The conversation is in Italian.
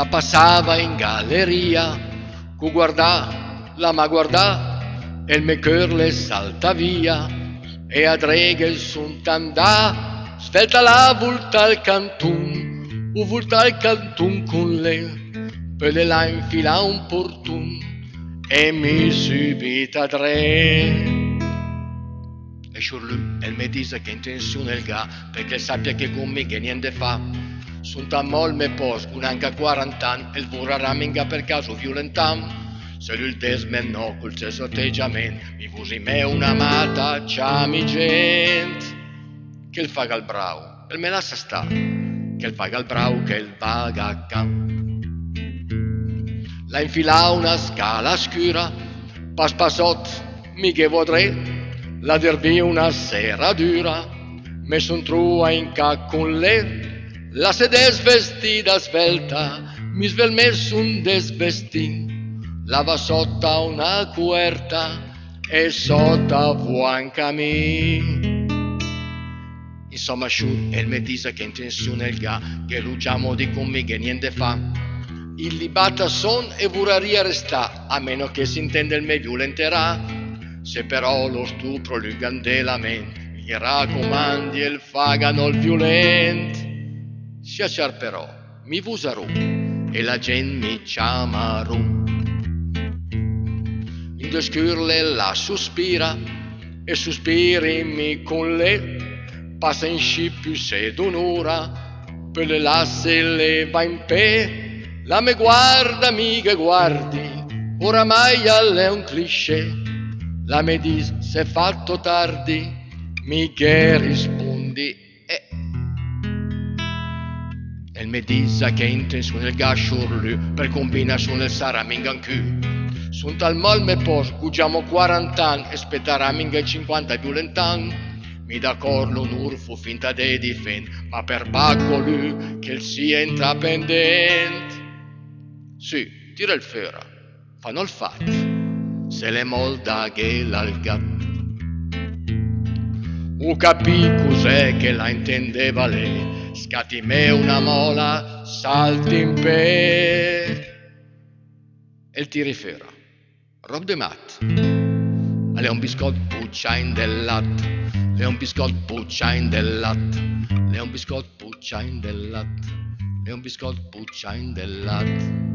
La passava in galleria, cu guardà, la ma guardà, e il me cœur le salta via, e a dreghe sunt andà, svelta la volta al cantun, u volta al cantun con le, per le la infila un portun, e mi subita dre. E Shurlu, el me dice che intenzione il ga, perché sappia che con me che niente fa. Sunt a mol me pos, un'anca 40 anni, e il vura raminga per caso violentam. Se lui il desmenò col stesso atteggiamento, mi vusi me una mata, ciami gent. Che il faga il brau, e me lascia sta, che il faga il brau, che il vaga a cam. La infila una scala scura, pas pasot, mi che vodrei, la derbi una sera dura, me son trua in ca con le, la se desvestida svelta, mi svel mes un desvestin, la va sotto una cuerta e sotto vuanca mi. Insomma, Shur, el me dice che intenzione il ga, che luciamo di con me che niente fa. Il libata son e vuraria resta, a meno che si intende il me violenterà. Se però lo stupro lui gandelament, mi raccomandi il fagano il violent. Si acciarperò, mi vusarò, e la gente mi chiamarò. In due scurle la sospira, e sospirimi con le, passa in sci più se d'un'ora, per le lasse le va in pe. La me guarda, mica guardi, oramai è un cliché. La me dis, se fatto tardi, mi che rispondi, El me disa che intenzione il gasciurlu, per combinazione il sarà mingancu. Sunt al mal me pos, gugiamo 40 anni, e spettara minga 50 violentan. Mi da corlo un urfo finta de difend, ma per bacco lui che il sia intrapendente. Sì, tira il fera, fanno il fatto, se le molda che l'al gat. U capì cos'è che la intendeva lei, scatti me una mola, salti in pe. E il tiri fera, rob de mat. Ale un biscotto pucciain del latte. Le un biscotto pucciain del latte, le un biscotto pucciain del latte, le un biscotto pucciain del latte.